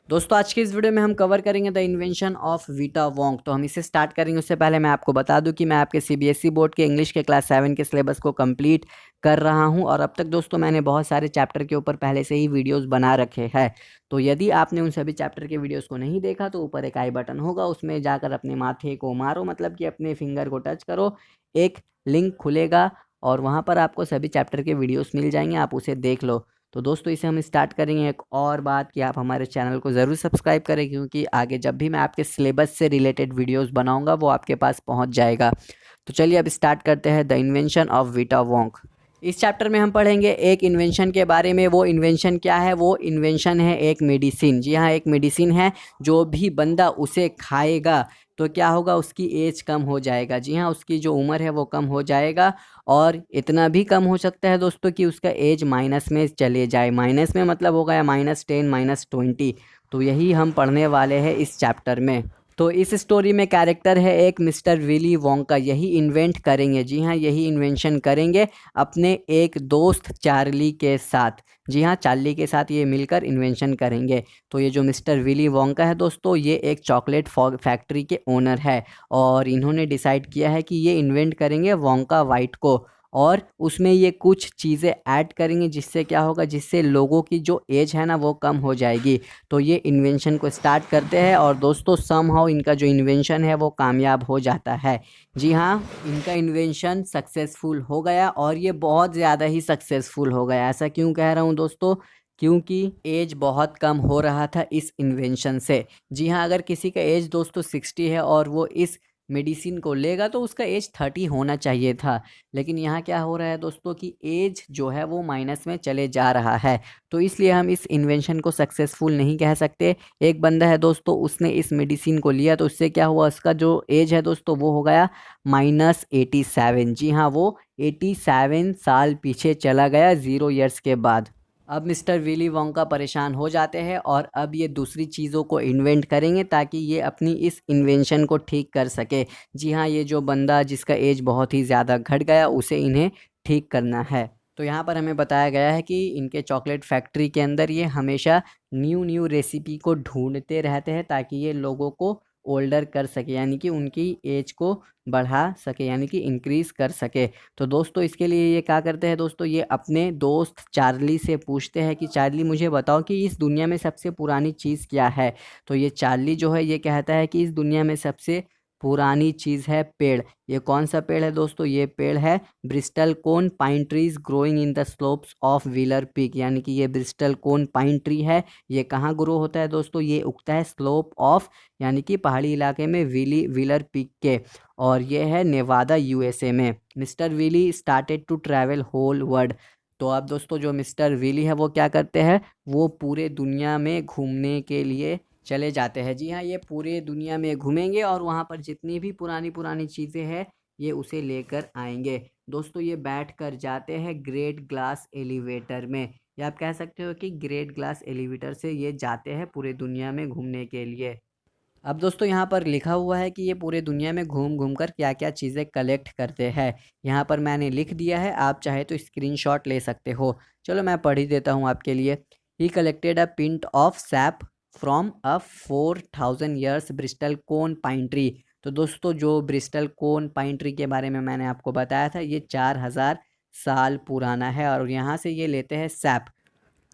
दोस्तों आज के इस वीडियो में हम कवर करेंगे the invention of Vita Wong. तो हम इसे स्टार्ट करेंगे उससे पहले मैं आपको बता दूं कि मैं आपके सीबीएसई बोर्ड के इंग्लिश के क्लास 7 के सिलेबस को कंप्लीट कर रहा हूं और अब तक दोस्तों मैंने बहुत सारे चैप्टर के ऊपर पहले से ही वीडियोस बना रखे हैं। तो यदि आपने उन सभी चैप्टर के वीडियोज़ को नहीं देखा तो ऊपर एक आई बटन होगा, उसमें जाकर अपने माथे को मारो, मतलब कि अपने फिंगर को टच करो, एक लिंक खुलेगा और वहाँ पर आपको सभी चैप्टर के वीडियोस मिल जाएंगे, आप उसे देख लो। तो दोस्तों इसे हम स्टार्ट करेंगे। एक और बात कि आप हमारे चैनल को ज़रूर सब्सक्राइब करें, क्योंकि आगे जब भी मैं आपके सिलेबस से रिलेटेड वीडियोस बनाऊंगा वो आपके पास पहुंच जाएगा। तो चलिए अब स्टार्ट करते हैं the invention of Vita Wong. इस चैप्टर में हम पढ़ेंगे एक इन्वेंशन के बारे में। वो इन्वेंशन क्या है? वो इन्वेंशन है एक मेडिसिन। जी हाँ, एक मेडिसिन है, जो भी बंदा उसे खाएगा तो क्या होगा, उसकी एज कम हो जाएगा। जी हाँ, उसकी जो उम्र है वो कम हो जाएगा और इतना भी कम हो सकता है दोस्तों कि उसका एज माइनस में चले जाए। माइनस में मतलब हो गया -10 -20। तो यही हम पढ़ने वाले हैं इस चैप्टर में। तो इस स्टोरी में कैरेक्टर है एक मिस्टर विली वोंका। यही इन्वेंट करेंगे, जी हाँ यही इन्वेंशन करेंगे अपने एक दोस्त चार्ली के साथ। जी हाँ, चार्ली के साथ ये मिलकर इन्वेंशन करेंगे। तो ये जो मिस्टर विली वोंका है दोस्तों, ये एक चॉकलेट फैक्ट्री के ओनर है और इन्होंने डिसाइड किया है कि ये इन्वेंट करेंगे वोंका वाइट को और उसमें ये कुछ चीज़ें ऐड करेंगे, जिससे क्या होगा, जिससे लोगों की जो एज है ना वो कम हो जाएगी। तो ये इन्वेंशन को स्टार्ट करते हैं और दोस्तों समहाउ इनका जो इन्वेंशन है वो कामयाब हो जाता है। जी हाँ, इनका इन्वेंशन सक्सेसफुल हो गया और ये बहुत ज़्यादा ही सक्सेसफुल हो गया। ऐसा क्यों कह रहा हूँ दोस्तों? क्योंकि एज बहुत कम हो रहा था इस इन्वेंशन से। जी हाँ, अगर किसी का एज दोस्तों 60 है और वो इस मेडिसिन को लेगा तो उसका एज 30 होना चाहिए था। लेकिन यहाँ क्या हो रहा है दोस्तों कि एज जो है वो माइनस में चले जा रहा है। तो इसलिए हम इस इन्वेंशन को सक्सेसफुल नहीं कह सकते। एक बंदा है दोस्तों, उसने इस मेडिसिन को लिया तो उससे क्या हुआ, उसका जो एज है दोस्तों वो हो गया -87। जी हाँ, वो 87 साल पीछे चला गया 0 ईयर्स के बाद। अब मिस्टर विली वोंका परेशान हो जाते हैं और अब ये दूसरी चीज़ों को इन्वेंट करेंगे ताकि ये अपनी इस इन्वेंशन को ठीक कर सके। जी हाँ, ये जो बंदा जिसका एज बहुत ही ज़्यादा घट गया उसे इन्हें ठीक करना है। तो यहाँ पर हमें बताया गया है कि इनके चॉकलेट फैक्ट्री के अंदर ये हमेशा न्यू न्यू रेसिपी को ढूंढते रहते हैं ताकि ये लोगों को ओल्डर कर सके, यानी कि उनकी एज को बढ़ा सके, यानी कि इंक्रीज़ कर सके। तो दोस्तों इसके लिए ये क्या करते हैं दोस्तों, ये अपने दोस्त चार्ली से पूछते हैं कि चार्ली मुझे बताओ कि इस दुनिया में सबसे पुरानी चीज़ क्या है। तो ये चार्ली जो है ये कहता है कि इस दुनिया में सबसे पुरानी चीज़ है पेड़। ये कौन सा पेड़ है दोस्तों? ये पेड़ है Bristol cone pine trees growing in the slopes of wheeler peak. यानी कि ये ब्रिस्टल कोन पाइन ट्री है। ये कहाँ ग्रो होता है दोस्तों? ये उगता है स्लोप ऑफ, यानी कि पहाड़ी इलाके में, व्हीलर पीक के, और ये है नेवादा यूएसए में। Mister Willy started to travel whole world. तो अब दोस्तों जो मिस्टर विली है वो क्या करते हैं, वो पूरे दुनिया में घूमने के लिए चले जाते हैं। जी हाँ, ये पूरे दुनिया में घूमेंगे और वहाँ पर जितनी भी पुरानी पुरानी चीज़ें हैं ये उसे लेकर आएंगे। दोस्तों ये बैठ कर जाते हैं ग्रेट ग्लास एलिवेटर में, या आप कह सकते हो कि ग्रेट ग्लास एलिवेटर से ये जाते हैं पूरे दुनिया में घूमने के लिए। अब दोस्तों यहाँ पर लिखा हुआ है कि ये पूरे दुनिया में घूम घूम कर क्या क्या चीज़ें कलेक्ट करते हैं। यहाँ पर मैंने लिख दिया है, आप चाहे तो स्क्रीनशॉट ले सकते हो। चलो मैं पढ़ ही देता हूँ आपके लिए। He collected a pint of sap from a 4000 years bristlecone pine tree. तो दोस्तों जो ब्रिस्टल कोन पाइन ट्री के बारे में मैंने आपको बताया था, ये 4000 साल पुराना है और यहाँ से ये लेते हैं SAP.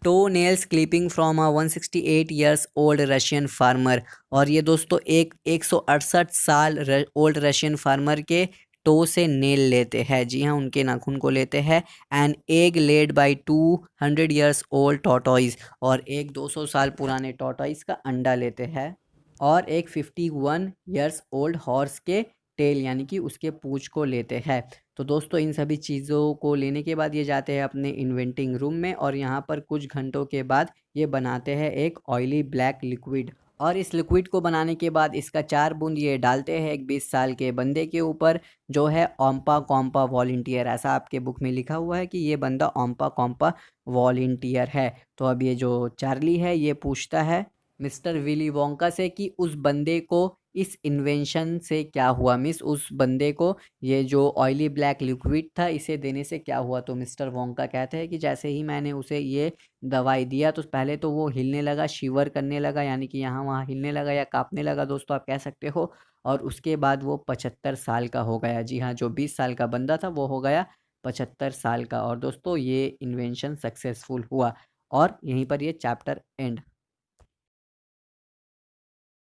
To nails clipping from a 168 years old Russian farmer. और ये दोस्तों एक 168 साल ओल्ड रशियन फार्मर के टो से नेल लेते हैं। जी हाँ, उनके नाखून को लेते हैं। An egg led by 200 years old tortoise. और एक 200 साल पुराने टॉटॉइज का अंडा लेते हैं। और एक 51 ईयर्स ओल्ड हॉर्स के टेल, यानी कि उसके पूंछ को लेते हैं। तो दोस्तों इन सभी चीज़ों को लेने के बाद ये जाते हैं अपने इन्वेंटिंग रूम में और यहाँ पर कुछ घंटों के बाद ये बनाते हैं एक ऑयली ब्लैक लिक्विड। और इस लिक्विड को बनाने के बाद इसका 4 बूंद ये डालते हैं एक 20 साल के बंदे के ऊपर, जो है ओम्पा कॉम्पा वॉलंटियर। ऐसा आपके बुक में लिखा हुआ है कि ये बंदा ओम्पा कॉम्पा वॉलंटियर है। तो अब ये जो चार्ली है ये पूछता है मिस्टर विली वोंका से कि उस बंदे को इस इन्वेंशन से क्या हुआ, मीन्स उस बंदे को ये जो ऑयली ब्लैक लिक्विड था इसे देने से क्या हुआ। तो मिस्टर वोंग का कहते हैं कि जैसे ही मैंने उसे ये दवाई दिया तो पहले तो वो हिलने लगा, शिवर करने लगा, यानी कि यहाँ वहाँ हिलने लगा या काँपने लगा दोस्तों आप कह सकते हो। और उसके बाद वो 75 साल का हो गया। जी हाँ, जो 20 साल का बंदा था वो हो गया 75 साल का। और दोस्तों ये इन्वेंशन सक्सेसफुल हुआ और यहीं पर ये चैप्टर एंड।